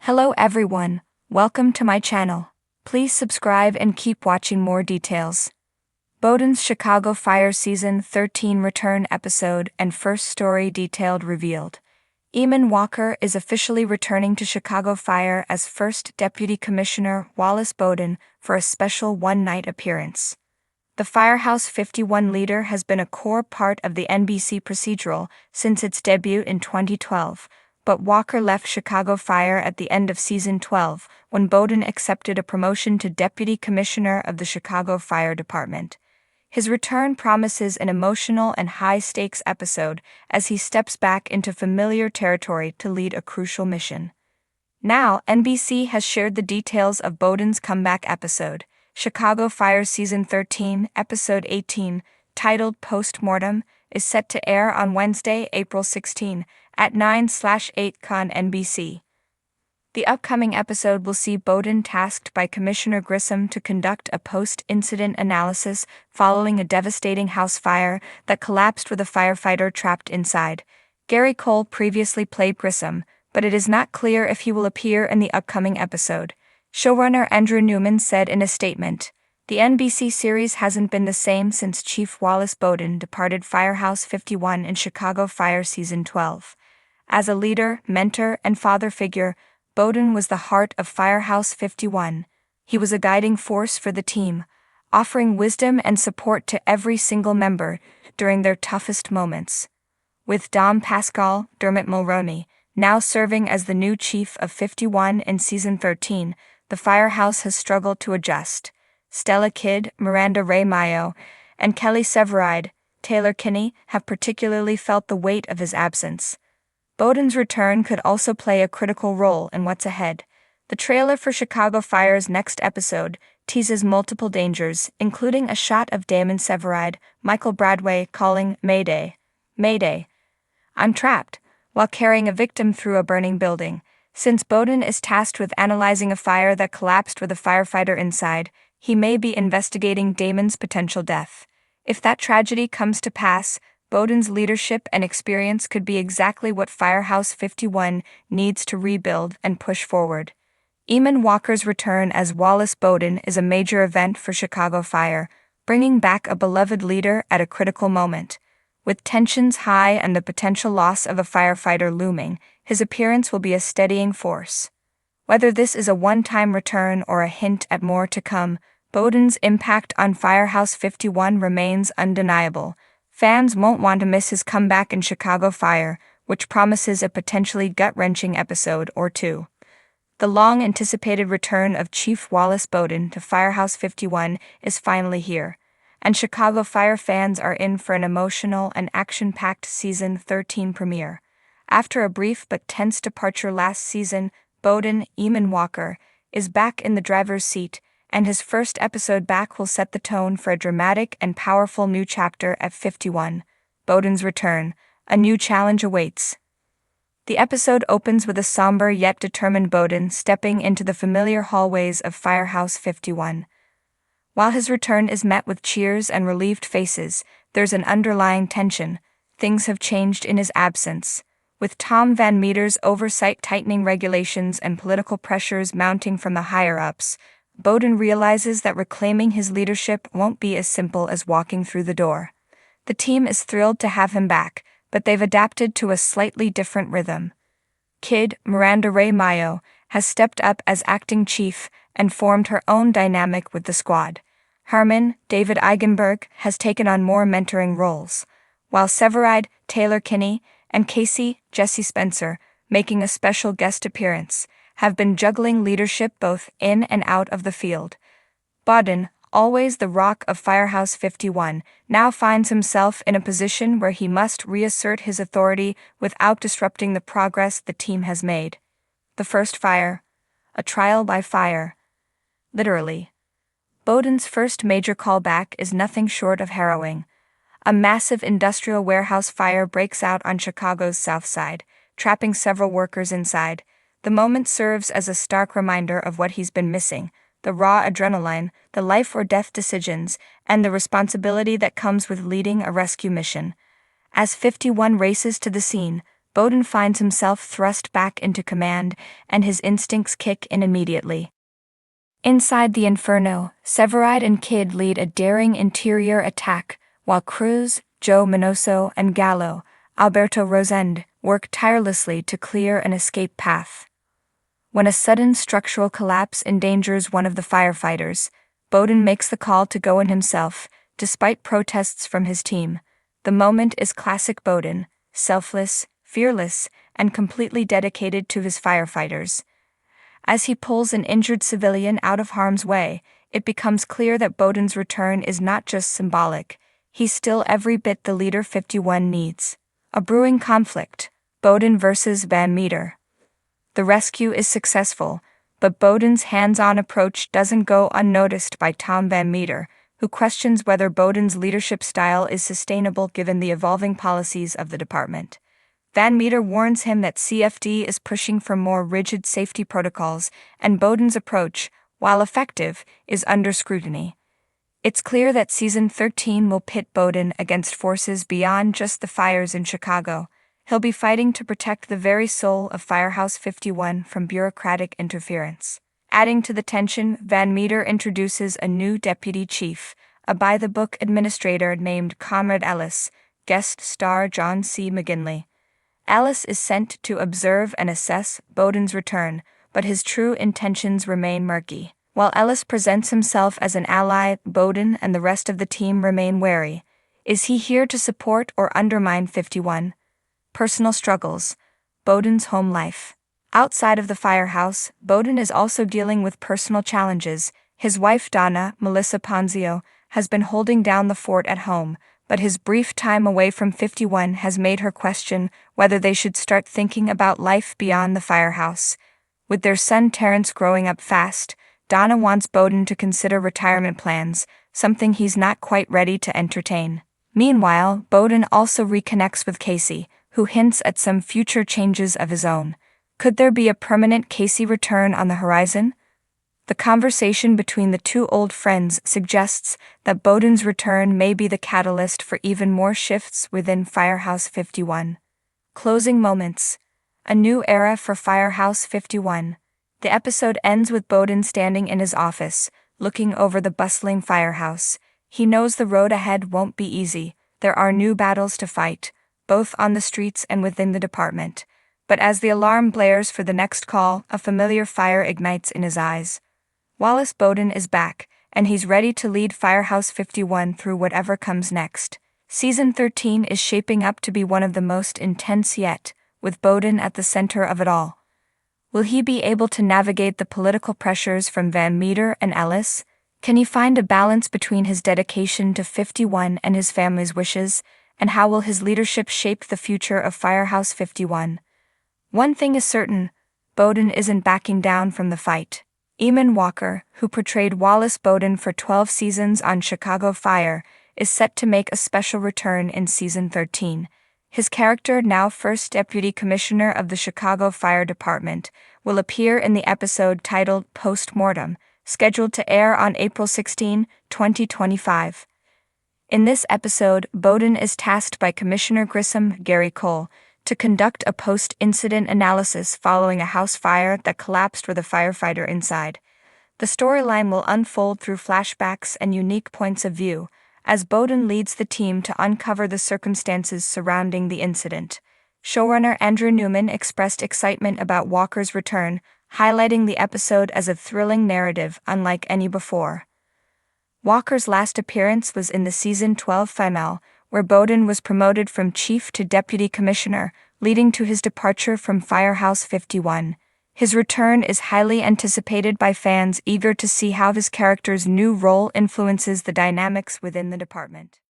Hello everyone, welcome to my channel. Please subscribe and keep watching more details. Boden's Chicago Fire Season 13 return episode and first story detailed revealed. Eamon Walker is officially returning to Chicago Fire as first Deputy Commissioner Wallace Boden for a special one-night appearance. The Firehouse 51 leader has been a core part of the NBC procedural since its debut in 2012, but Walker left Chicago Fire at the end of Season 12 when Boden accepted a promotion to Deputy Commissioner of the Chicago Fire Department. His return promises an emotional and high-stakes episode as he steps back into familiar territory to lead a crucial mission. Now, NBC has shared the details of Boden's comeback episode, Chicago Fire Season 13, Episode 18, titled Post-Mortem, is set to air on Wednesday, April 16, at 9/8 on NBC. The upcoming episode will see Boden tasked by Commissioner Grissom to conduct a post-incident analysis following a devastating house fire that collapsed with a firefighter trapped inside. Gary Cole previously played Grissom, but it is not clear if he will appear in the upcoming episode. Showrunner Andrew Newman said in a statement, "The NBC series hasn't been the same since Chief Wallace Boden departed Firehouse 51 in Chicago Fire Season 12. As a leader, mentor, and father figure, Boden was the heart of Firehouse 51. He was a guiding force for the team, offering wisdom and support to every single member during their toughest moments." With Dom Pascal, Dermot Mulroney, now serving as the new chief of 51 in Season 13, the Firehouse has struggled to adjust. Stella Kidd, Miranda Ray Mayo, and Kelly Severide, Taylor Kinney have particularly felt the weight of his absence. Boden's return could also play a critical role in what's ahead. The trailer for Chicago Fire's next episode teases multiple dangers, including a shot of Damon Severide, Michael Bradway calling "Mayday, Mayday, I'm trapped," while carrying a victim through a burning building. Since Boden is tasked with analyzing a fire that collapsed with a firefighter inside, he may be investigating Damon's potential death. If that tragedy comes to pass, Boden's leadership and experience could be exactly what Firehouse 51 needs to rebuild and push forward. Eamon Walker's return as Wallace Boden is a major event for Chicago Fire, bringing back a beloved leader at a critical moment. With tensions high and the potential loss of a firefighter looming, his appearance will be a steadying force. Whether this is a one-time return or a hint at more to come, Boden's impact on Firehouse 51 remains undeniable. Fans won't want to miss his comeback in Chicago Fire, which promises a potentially gut-wrenching episode or two. The long-anticipated return of Chief Wallace Boden to Firehouse 51 is finally here, and Chicago Fire fans are in for an emotional and action-packed Season 13 premiere. After a brief but tense departure last season, Boden, Eamon Walker, is back in the driver's seat, and his first episode back will set the tone for a dramatic and powerful new chapter at 51. Boden's return, a new challenge awaits. The episode opens with a somber yet determined Boden stepping into the familiar hallways of Firehouse 51. While his return is met with cheers and relieved faces, there's an underlying tension. Things have changed in his absence. With Tom Van Meter's oversight tightening regulations and political pressures mounting from the higher-ups, Boden realizes that reclaiming his leadership won't be as simple as walking through the door. The team is thrilled to have him back, but they've adapted to a slightly different rhythm. Kidd, Miranda Ray Mayo, has stepped up as acting chief and formed her own dynamic with the squad. Herman, David Eigenberg, has taken on more mentoring roles, while Severide, Taylor Kinney, and Casey, Jesse Spencer, making a special guest appearance, have been juggling leadership both in and out of the field. Boden, always the rock of Firehouse 51, now finds himself in a position where he must reassert his authority without disrupting the progress the team has made. The first fire. A trial by fire. Literally. Boden's first major callback is nothing short of harrowing. A massive industrial warehouse fire breaks out on Chicago's South Side, trapping several workers inside. The moment serves as a stark reminder of what he's been missing: the raw adrenaline, the life-or-death decisions, and the responsibility that comes with leading a rescue mission. As 51 races to the scene, Boden finds himself thrust back into command, and his instincts kick in immediately. Inside the Inferno, Severide and Kid lead a daring interior attack, while Cruz, Joe Minoso, and Gallo, Alberto Rosende, work tirelessly to clear an escape path. When a sudden structural collapse endangers one of the firefighters, Boden makes the call to go in himself, despite protests from his team. The moment is classic Boden, selfless, fearless, and completely dedicated to his firefighters. As he pulls an injured civilian out of harm's way, it becomes clear that Boden's return is not just symbolic, he's still every bit the leader 51 needs. A brewing conflict, Boden versus Van Meter. The rescue is successful, but Boden's hands-on approach doesn't go unnoticed by Tom Van Meter, who questions whether Boden's leadership style is sustainable given the evolving policies of the department. Van Meter warns him that CFD is pushing for more rigid safety protocols, and Boden's approach, while effective, is under scrutiny. It's clear that Season 13 will pit Boden against forces beyond just the fires in Chicago. He'll be fighting to protect the very soul of Firehouse 51 from bureaucratic interference. Adding to the tension, Van Meter introduces a new deputy chief, a by-the-book administrator named Comrade Ellis, guest star John C. McGinley. Ellis is sent to observe and assess Boden's return, but his true intentions remain murky. While Ellis presents himself as an ally, Boden and the rest of the team remain wary. Is he here to support or undermine 51? Personal struggles. Boden's home life. Outside of the firehouse, Boden is also dealing with personal challenges. His wife Donna, Melissa Ponzio, has been holding down the fort at home, but his brief time away from 51 has made her question whether they should start thinking about life beyond the firehouse. With their son Terrence growing up fast, Donna wants Boden to consider retirement plans, something he's not quite ready to entertain. Meanwhile, Boden also reconnects with Casey, who hints at some future changes of his own. Could there be a permanent Casey return on the horizon? The conversation between the two old friends suggests that Boden's return may be the catalyst for even more shifts within Firehouse 51. Closing moments. A new era for Firehouse 51. The episode ends with Boden standing in his office, looking over the bustling firehouse. He knows the road ahead won't be easy. There are new battles to fight, both on the streets and within the department. But as the alarm blares for the next call, a familiar fire ignites in his eyes. Wallace Boden is back, and he's ready to lead Firehouse 51 through whatever comes next. Season 13 is shaping up to be one of the most intense yet, with Boden at the center of it all. Will he be able to navigate the political pressures from Van Meter and Ellis? Can he find a balance between his dedication to 51 and his family's wishes? And how will his leadership shape the future of Firehouse 51? One thing is certain, Boden isn't backing down from the fight. Eamon Walker, who portrayed Wallace Boden for 12 seasons on Chicago Fire, is set to make a special return in Season 13. His character, now first Deputy Commissioner of the Chicago Fire Department, will appear in the episode titled Post-Mortem, scheduled to air on April 16, 2025. In this episode, Boden is tasked by Commissioner Grissom, Gary Cole, to conduct a post-incident analysis following a house fire that collapsed with a firefighter inside. The storyline will unfold through flashbacks and unique points of view, as Boden leads the team to uncover the circumstances surrounding the incident. Showrunner Andrew Newman expressed excitement about Walker's return, highlighting the episode as a thrilling narrative unlike any before. Walker's last appearance was in the Season 12 finale, where Boden was promoted from chief to deputy commissioner, leading to his departure from Firehouse 51. His return is highly anticipated by fans eager to see how his character's new role influences the dynamics within the department.